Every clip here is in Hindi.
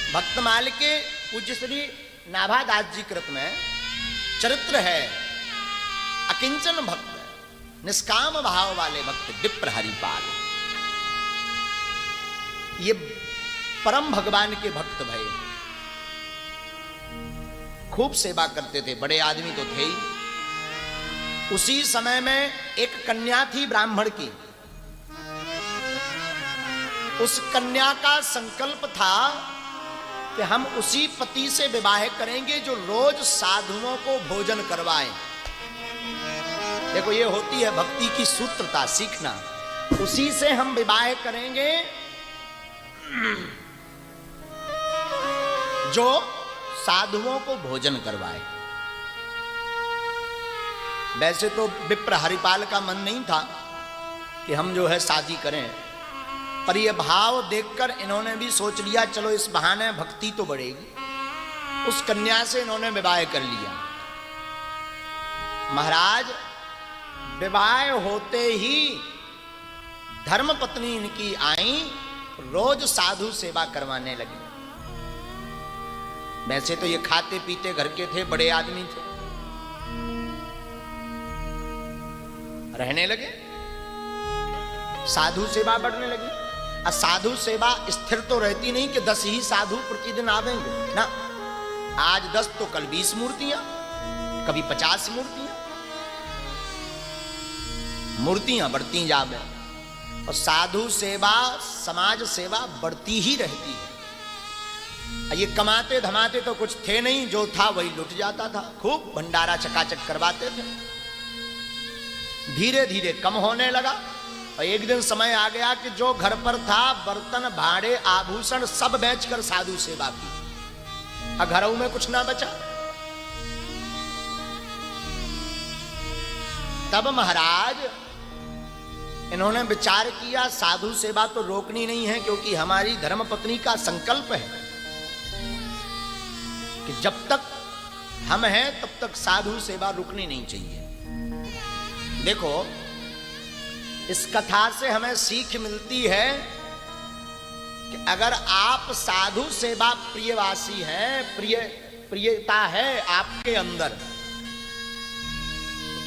भक्तमाल के पूज्य श्री नाभादास जी कृत में चरित्र है, अकिंचन भक्त, निष्काम भाव वाले भक्त विप्र हरिपाल। ये परम भगवान के भक्त भय, खूब सेवा करते थे, बड़े आदमी तो थे ही। उसी समय में एक कन्या थी ब्राह्मण की। उस कन्या का संकल्प था कि हम उसी पति से विवाह करेंगे जो रोज साधुओं को भोजन करवाए। देखो ये होती है भक्ति की सूत्रता, सीखना। उसी से हम विवाह करेंगे जो साधुओं को भोजन करवाए। वैसे तो विप्र हरिपाल का मन नहीं था कि हम जो है शादी करें, पर यह भाव देखकर इन्होंने भी सोच लिया चलो इस बहाने भक्ति तो बढ़ेगी। उस कन्या से इन्होंने विवाह कर लिया। महाराज विवाह होते ही धर्मपत्नी इनकी आई, रोज साधु सेवा करवाने लगी। वैसे तो ये खाते पीते घर के थे, बड़े आदमी थे, रहने लगे, साधु सेवा बढ़ने लगी। और साधु सेवा स्थिर तो रहती नहीं कि 10 ही साधु प्रतिदिन आवेंगे ना। आज 10 तो कल 20 मूर्तियां, कभी 50 मूर्तियां। मूर्तियां बढ़ती जावे और साधु सेवा, समाज सेवा बढ़ती ही रहती है। ये कमाते धमाते तो कुछ थे नहीं, जो था वही लुट जाता था। खूब भंडारा चकाचक करवाते थे। धीरे धीरे कम होने लगा और एक दिन समय आ गया कि जो घर पर था बर्तन भाड़े आभूषण सब बेचकर साधु सेवा की, और घरों में कुछ ना बचा। तब महाराज इन्होंने विचार किया साधु सेवा तो रोकनी नहीं है, क्योंकि हमारी धर्मपत्नी का संकल्प है कि जब तक हम हैं तब तक साधु सेवा रुकनी नहीं चाहिए। देखो इस कथा से हमें सीख मिलती है कि अगर आप साधु सेवा प्रियवासी हैं, प्रियता है आपके अंदर,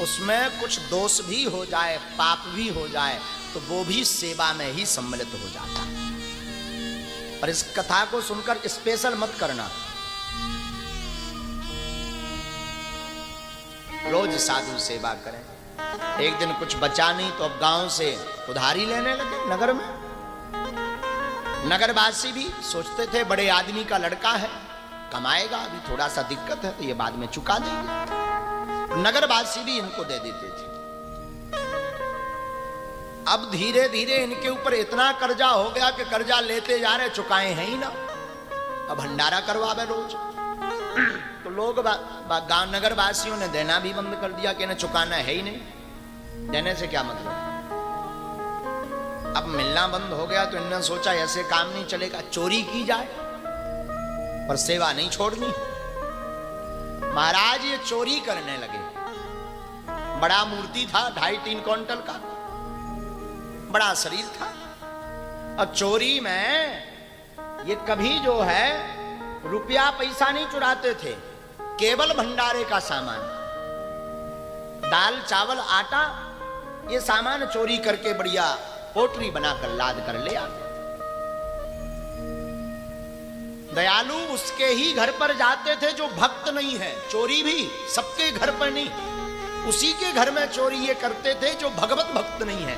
उसमें कुछ दोष भी हो जाए, पाप भी हो जाए, तो वो भी सेवा में ही सम्मिलित हो जाता है। पर इस कथा को सुनकर स्पेशल मत करना। रोज साधु सेवा करें। एक दिन कुछ बचा नहीं तो अब गांव से उधारी लेने लगे नगर में। नगरवासी भी सोचते थे बड़े आदमी का लड़का है, कमाएगा, अभी थोड़ा सा दिक्कत है तो ये बाद में चुका देंगे। नगरवासी भी इनको दे देते थे। अब धीरे धीरे इनके ऊपर इतना कर्जा हो गया कि कर्जा लेते जा रहे, चुकाए हैं ही ना। अब भंडारा करवावे रोज, तो लोग गांव नगरवासियों ने देना भी बंद कर दिया कि इन्हें चुकाना है ही नहीं, देने से क्या मतलब। अब मिलना बंद हो गया तो इन्होंने सोचा ऐसे काम नहीं चलेगा, चोरी की जाए, पर सेवा नहीं छोड़नी। महाराज ये चोरी करने लगे। बड़ा मूर्ति था, 2.5-3 क्विंटल का, बड़ा शरीर था। और चोरी में ये कभी जो है रुपया पैसा नहीं चुराते थे, केवल भंडारे का सामान, दाल चावल आटा, ये सामान चोरी करके बढ़िया पोटरी बनाकर लाद कर ले आते। दयालु उसके ही घर पर जाते थे जो भक्त नहीं है। चोरी भी सबके घर पर नहीं, उसी के घर में चोरी ये करते थे जो भगवत भक्त नहीं है।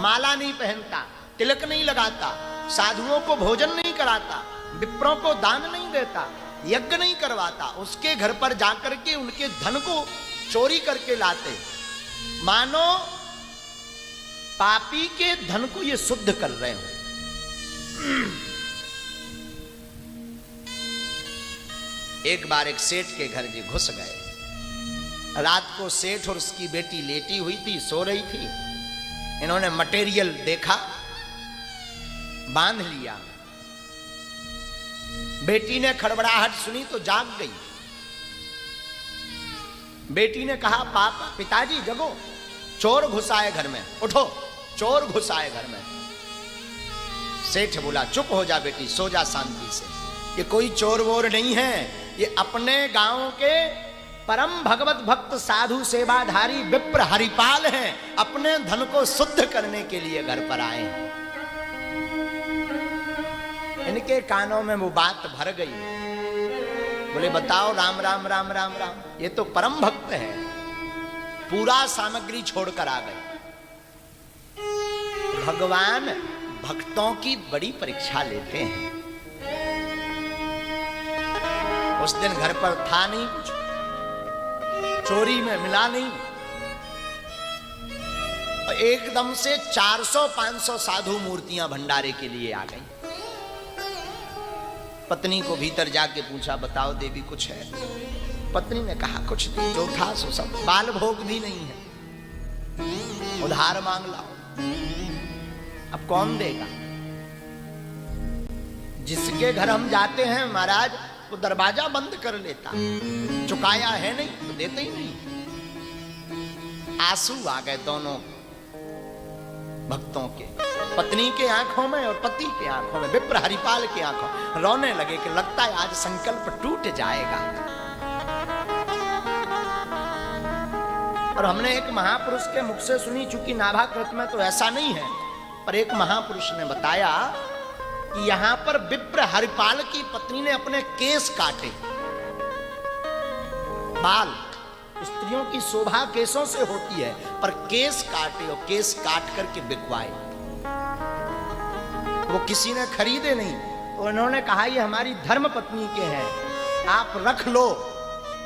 माला नहीं पहनता, तिलक नहीं लगाता, साधुओं को भोजन नहीं कराता, विप्रों को दान नहीं देता, यज्ञ नहीं करवाता, उसके घर पर जाकर के उनके धन को चोरी करके लाते। मानो पापी के धन को ये शुद्ध कर रहे हो। एक बार एक सेठ के घर जी घुस गए। रात को सेठ और उसकी बेटी लेटी हुई थी, सो रही थी। इन्होंने मटेरियल देखा, बांध लिया। बेटी ने खड़बड़ाहट सुनी तो जाग गई। बेटी ने कहा पापा, पिताजी जगो, चोर घुस आए घर में, उठो, चोर घुस आए घर में। सेठ बोला चुप हो जा बेटी, सो जा शांति से, ये कोई चोर वोर नहीं है, ये अपने गांव के परम भगवत भक्त साधु सेवाधारी विप्र हरिपाल हैं, अपने धन को शुद्ध करने के लिए घर पर आए हैं। इनके कानों में वो बात भर गई। बोले बताओ राम राम राम राम राम, ये तो परम भक्त है। पूरा सामग्री छोड़कर आ गए। भगवान भक्तों की बड़ी परीक्षा लेते हैं। उस दिन घर पर था नहीं कुछ, चोरी में मिला नहीं, और एकदम से 400-500 साधु मूर्तियां भंडारे के लिए आ गई। पत्नी को भीतर जाके पूछा बताओ देवी कुछ है? पत्नी ने कहा कुछ नहीं, जो था सो सब, बाल भोग भी नहीं है, उधार मांग लाओ। अब कौन देगा? जिसके घर हम जाते हैं महाराज वो दरवाजा बंद कर लेता, चुकाया है नहीं तो देते ही नहीं। आंसू आ गए दोनों भक्तों के, पत्नी के आंखों में और पति के आंखों में, विप्र हरिपाल के आंखों। रोने लगे कि लगता है आज संकल्प टूट जाएगा। और हमने एक महापुरुष के मुख से सुनी, चूंकि नाभाकृत में तो ऐसा नहीं है, पर एक महापुरुष ने बताया कि यहां पर विप्र हरिपाल की पत्नी ने अपने केस काटे। बाल स्त्रियों की शोभा केसों से होती है, पर केस काटे और केस काट करके बिकवाए। वो किसी ने खरीदे नहीं, तो उन्होंने कहा ये हमारी धर्म पत्नी के हैं, आप रख लो,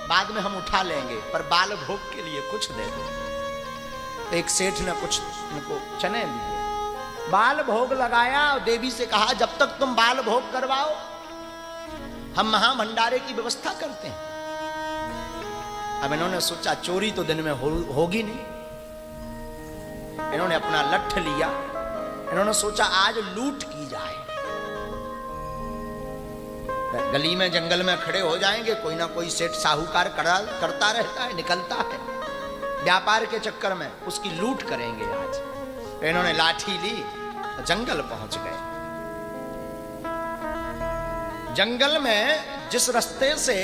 बाद में हम उठा लेंगे, पर बाल भोग के लिए कुछ दे दो। तो एक सेठ ने कुछ उनको चने दिए, बाल भोग लगाया और देवी से कहा जब तक तुम बाल भोग करवाओ हम महाभंडारे की व्यवस्था करते हैं। अब इन्होंने सोचा चोरी तो दिन में होगी नहीं। इन्होंने अपना लठ लिया, इन्होंने सोचा आज लूट की जाए। गली में जंगल में खड़े हो जाएंगे, कोई ना कोई सेठ साहूकार करता रहता है, निकलता है व्यापार के चक्कर में, उसकी लूट करेंगे आज। इन्होंने लाठी ली, जंगल पहुंच गए। जंगल में जिस रास्ते से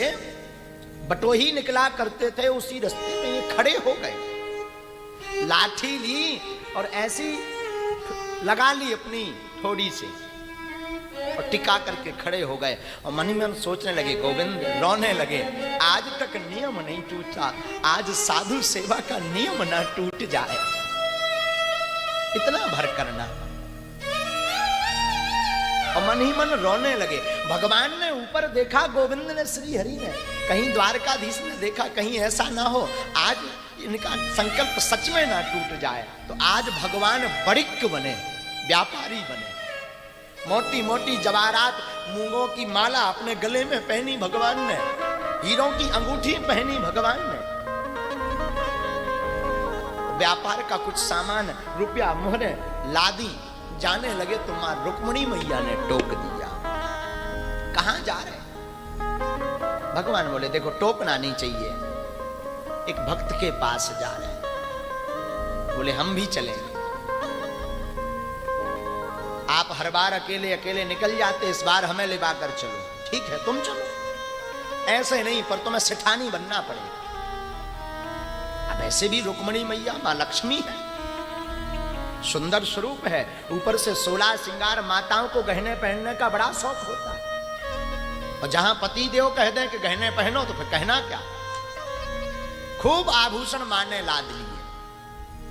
बटोही निकला करते थे उसी रास्ते में ये खड़े हो गए। लाठी ली और ऐसी लगा ली अपनी थोड़ी से और टिका करके खड़े हो गए। और मन ही मन सोचने लगे, गोविंद रोने लगे, आज तक नियम नहीं टूटा, आज साधु सेवा का नियम ना टूट जाए, इतना भर करना। और मन ही मन रोने लगे। भगवान ने ऊपर देखा, गोविंद ने, श्री हरि ने, कहीं द्वारकाधीश ने देखा कहीं ऐसा ना हो, आज इनका संकल्प सच में ना टूट जाए। तो आज भगवान बड़िक बने, व्यापारी बने। मोटी मोटी जवाहरात मूंगों की माला अपने गले में पहनी भगवान ने, हीरों की अंगूठी पहनी भगवान ने। व्यापार का कुछ सामान, रुपया मोहरे लादी, जाने लगे तो मां रुक्मणी मैया ने टोक दिया, कहां जा रहे? भगवान बोले देखो टोकना नहीं चाहिए, एक भक्त के पास जा रहे हैं। बोले हम भी चलेंगे। आप हर बार अकेले अकेले निकल जाते, इस बार हमें लिवा कर चलो। ठीक है तुम चलो, ऐसे नहीं पर तुम्हें सेठानी बनना पड़ेगा। अब ऐसे भी रुक्मणी मैया मां लक्ष्मी है, सुंदर स्वरूप है, ऊपर से 16 श्रृंगार। माताओं को गहने पहनने का बड़ा शौक होता है, और जहां पति देव कह दें कि गहने पहनो तो फिर कहना क्या। खूब आभूषण माने लाद लिए,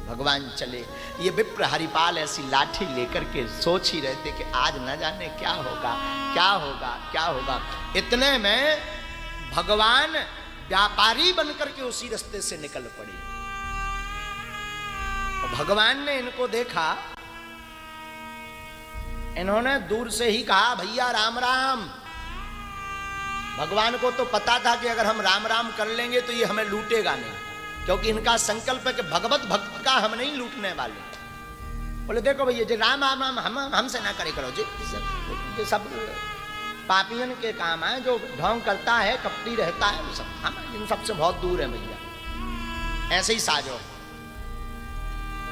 भगवान चले। ये विप्र हरिपाल ऐसी लाठी लेकर के सोच ही रहते कि आज न जाने क्या होगा क्या होगा क्या होगा। इतने में भगवान व्यापारी बनकर के उसी रास्ते से निकल पड़े। भगवान ने इनको देखा, इन्होंने दूर से ही कहा भैया राम राम। भगवान को तो पता था कि अगर हम राम राम कर लेंगे तो ये हमें लूटेगा नहीं, क्योंकि इनका संकल्प है कि भगवत भक्त का हम नहीं लूटने वाले। बोले देखो भैया जी राम राम राम हमसे ना करे करो जी, ये सब पापियन के काम है, जो ढोंग करता है कपटी रहता है, वो सब हम इन सबसे बहुत दूर है भैया, ऐसे ही साजो।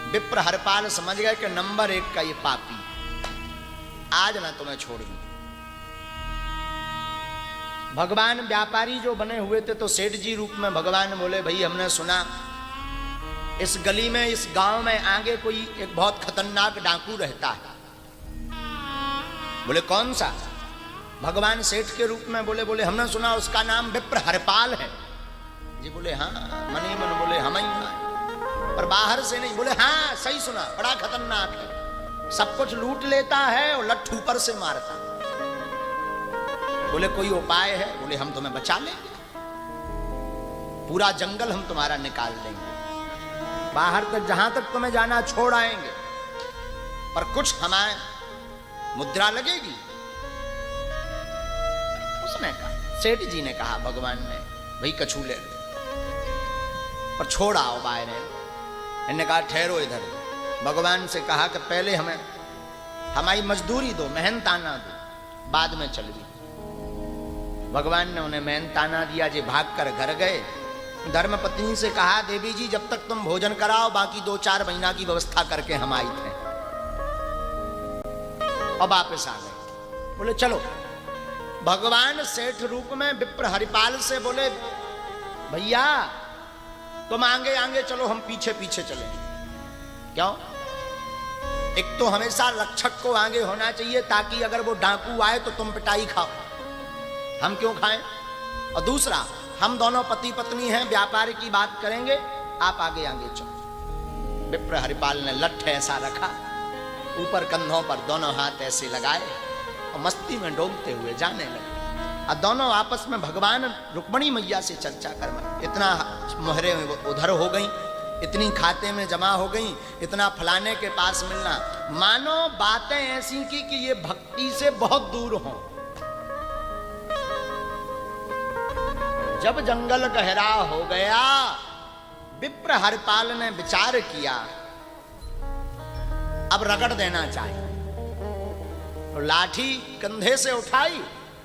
विप्र हरपाल समझ गए कि नंबर 1 का ये पापी, आज ना तुम्हें छोड़ूं। भगवान व्यापारी जो बने हुए थे तो सेठ जी रूप में भगवान बोले, भाई हमने सुना इस गली में, इस गांव में आगे कोई एक बहुत खतरनाक डाकू रहता है। बोले कौन सा? भगवान सेठ के रूप में बोले हमने सुना उसका नाम विप्र हरपाल है। जी बोले हाँ, मन ही मन बोले हम ही हैं, पर बाहर से नहीं। बोले हाँ सही सुना, बड़ा खतरनाक है, सब कुछ लूट लेता है और लठ ऊपर से मारता। बोले कोई उपाय है? बोले हम तुम्हें बचा लेंगे, पूरा जंगल हम तुम्हारा निकाल देंगे, बाहर तक जहां तक तुम्हें जाना छोड़ आएंगे, पर कुछ हमारे मुद्रा लगेगी। उसने कहा, सेठ जी ने कहा भगवान ने, भाई कछू ले लो पर छोड़ आओ बाहर। इन्होंने कहा ठहरो इधर। भगवान से कहा कि पहले हमें हमारी मजदूरी दो, मेहनताना दो, बाद में चल भी। भगवान ने उन्हें मेहनताना दिया। जी भाग कर घर गए। धर्मपत्नी से कहा, देवी जी जब तक तुम भोजन कराओ बाकी 2-4 महीना की व्यवस्था करके हम आई थे। अब वापस आ गए। बोले चलो। भगवान सेठ रूप में विप्र हरिपाल से बोले, भैया तुम आगे आगे चलो, हम पीछे पीछे चले। क्यों? एक तो हमेशा रक्षक को आगे होना चाहिए ताकि अगर वो डाकू आए तो तुम पिटाई खाओ, हम क्यों खाएं। और दूसरा, हम दोनों पति पत्नी हैं, व्यापार की बात करेंगे, आप आगे आगे चलो। विप्र हरिपाल ने लठ ऐसा रखा, ऊपर कंधों पर दोनों हाथ ऐसे लगाए और मस्ती में डूबते हुए जाने लगे। और दोनों आपस में भगवान रुक्मणी मैया से चर्चा कर, इतना मोहरे उधर हो गई, इतनी खाते में जमा हो गई, इतना फलाने के पास मिलना, मानो बातें ऐसी की कि ये भक्ति से बहुत दूर हों। जब जंगल गहरा हो गया, विप्र हरपाल ने विचार किया अब रगड़ देना चाहिए। तो लाठी कंधे से उठाई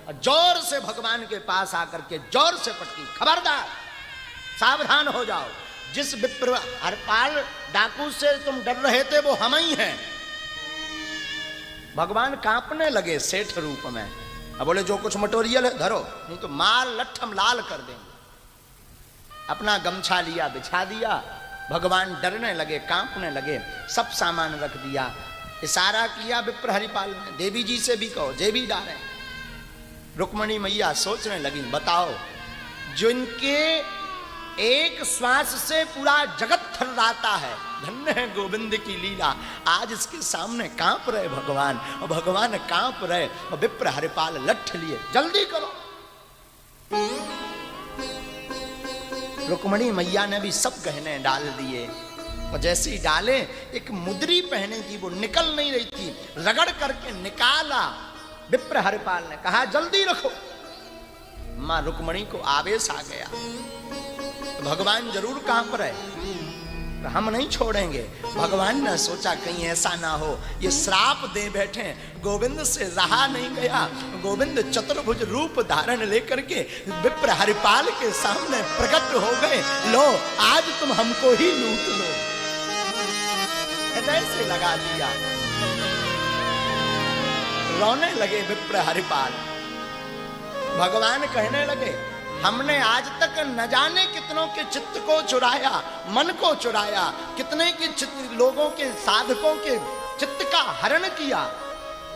और जोर से भगवान के पास आकर के जोर से पटकी, खबरदार सावधान हो जाओ, जिस विप्र हरपाल डाकू से तुम डर रहे थे वो हम ही हैं। भगवान कांपने लगे सेठ रूप में। अब बोले जो कुछ मटेरियल है धरो, नहीं तो मार लठ हम लाल कर देंगे। अपना गमछा लिया, बिछा दिया। भगवान डरने लगे, कांपने लगे, सब सामान रख दिया। इशारा किया विप्र हरिपाल ने, देवी जी से भी कहो, जे भी डाले। रुक्मणी मैया सोचने लगी, बताओ जिनके एक श्वास से पूरा जगत थर्राता है, धन्य है गोविंद की लीला, आज इसके सामने कांप रहे भगवान, और भगवान कांप रहे और विप्र हरिपाल लठ लिए, जल्दी करो। रुक्मणी मैया ने भी सब गहने डाल दिए, और जैसे ही डाले एक मुद्री पहने थी वो निकल नहीं रही थी, रगड़ करके निकाला। विप्र हरिपाल ने कहा जल्दी रखो। मां रुक्मणी को आवेश आ गया, भगवान जरूर कांप रहे, हम नहीं छोड़ेंगे। भगवान ने सोचा कहीं ऐसा ना हो ये श्राप दे बैठे, गोविंद से रहा नहीं गया। गोविंद चतुर्भुज रूप धारण लेकर के विप्र हरिपाल के सामने प्रकट हो गए। लो आज तुम हमको ही लूट लो, हृदय से लगा दिया। रोने लगे विप्र हरिपाल। भगवान कहने लगे हमने आज तक न जाने कितनों के चित्त को चुराया, मन को चुराया, कितने के लोगों के साधकों के चित्त का हरण किया,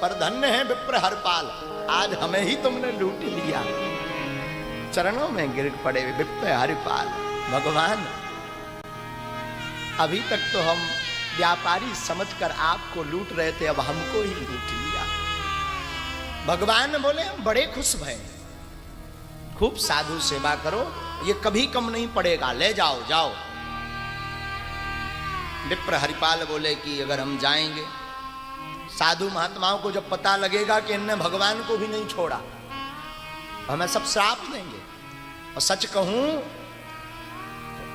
पर धन्य है विप्र हरिपाल, आज हमें ही तुमने लूट लिया। चरणों में गिर पड़े विप्र हरिपाल। भगवान अभी तक तो हम व्यापारी समझकर आपको लूट रहे थे, अब हमको ही लूट लिया। भगवान बोले हम बड़े खुश भये, खूब साधु सेवा करो, ये कभी कम नहीं पड़ेगा, ले जाओ जाओ। विप्र हरिपाल बोले कि अगर हम जाएंगे, साधु महात्माओं को जब पता लगेगा कि इनने भगवान को भी नहीं छोड़ा, हमें सब श्राप देंगे। और सच कहूं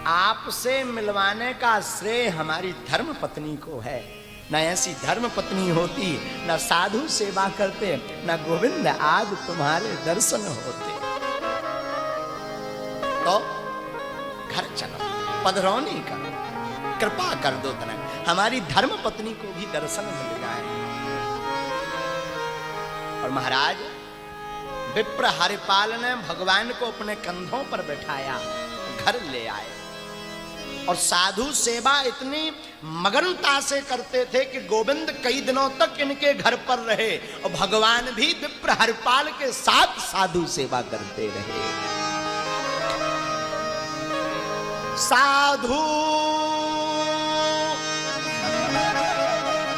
आपसे मिलवाने का श्रेय हमारी धर्म पत्नी को है। न ऐसी धर्म पत्नी होती, न साधु सेवा करते, न गोविंद आज तुम्हारे दर्शन होते। तो घर चलो, पधरौनी करो, कृपा कर दो तनक, हमारी धर्म पत्नी को भी दर्शन मिल जाए। महाराज विप्र हरिपाल ने भगवान को अपने कंधों पर बैठाया, घर ले आए और साधु सेवा इतनी मगनता से करते थे कि गोविंद कई दिनों तक इनके घर पर रहे और भगवान भी विप्र हरिपाल के साथ साधु सेवा करते रहे। साधु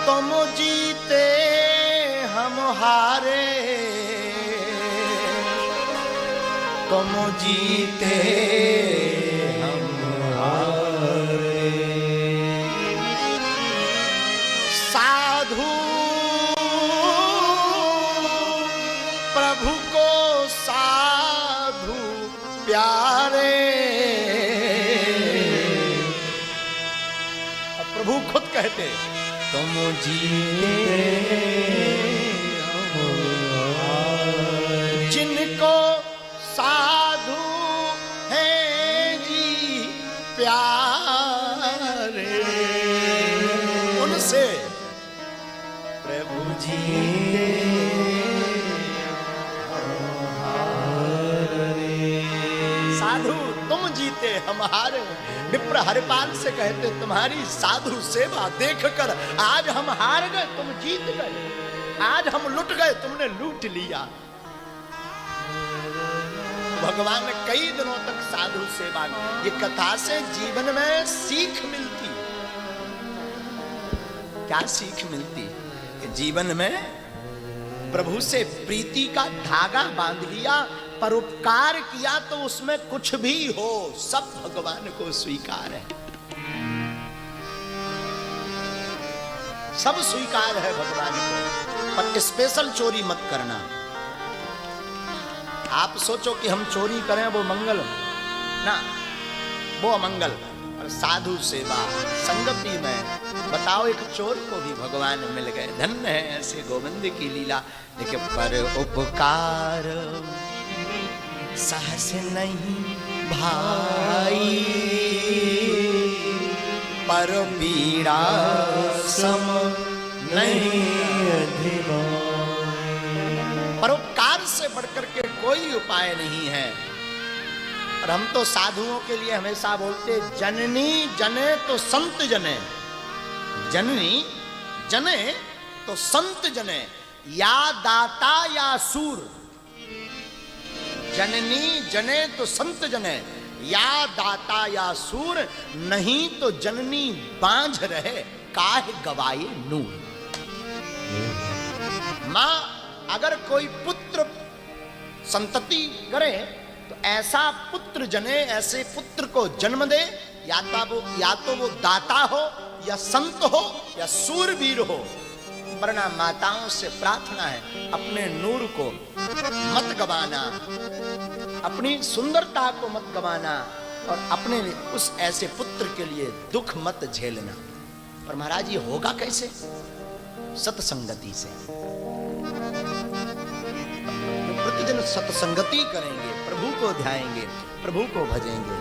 तुम जीते हम हारे, तुम जीते हम हारे। साधु प्रभु को साधु प्यारे। अब प्रभु खुद कहते तुम जीते जिनको साधु हैं जी प्यारे, उनसे प्रभु जी साधु तुम जीते हम हारे। विप्र हरिपाल से कहते तुम्हारी साधु सेवा देखकर आज हम हार गए, तुम जीत गए। आज हम लुट गए, तुमने लूट लिया। भगवान ने कई दिनों तक साधु सेवा की। ये कथा से जीवन में सीख मिलती। क्या सीख मिलती? कि जीवन में प्रभु से प्रीति का धागा बांध लिया, परोपकार किया तो उसमें कुछ भी हो सब भगवान को स्वीकार है। सब स्वीकार है भगवान को, पर स्पेशल चोरी मत करना। आप सोचो कि हम चोरी करें वो मंगल ना, वो अमंगल। और साधु सेवा संगति में बताओ, एक चोर को भी भगवान मिल गए। धन्य है ऐसे गोविंद की लीला। देखिए पर उपकार सहस नहीं भाई, पर पीड़ा सम नहीं अधिभाई। परोपकार से बढ़कर के कोई उपाय नहीं है। और हम तो साधुओं के लिए हमेशा बोलते जननी जने तो संत जने, जननी जने तो संत जने, या दाता या सूर। जननी जने तो संत जने, या दाता या सूर, नहीं तो जननी बांझ रहे काहे गवाए नूर। मां अगर कोई पुत्र संतति करे तो ऐसा पुत्र जने, ऐसे पुत्र को जन्म दे, या तो वो दाता हो या संत हो या सूरवीर हो। वरना माताओं से प्रार्थना है अपने नूर को मत गवाना, अपनी सुंदरता को मत गवाना, और अपने उस ऐसे पुत्र के लिए दुख मत झेलना। पर महाराज ये होगा कैसे? सत्संगति से। प्रतिदिन सत्संगति करेंगे, प्रभु को ध्याएंगे, प्रभु को भजेंगे,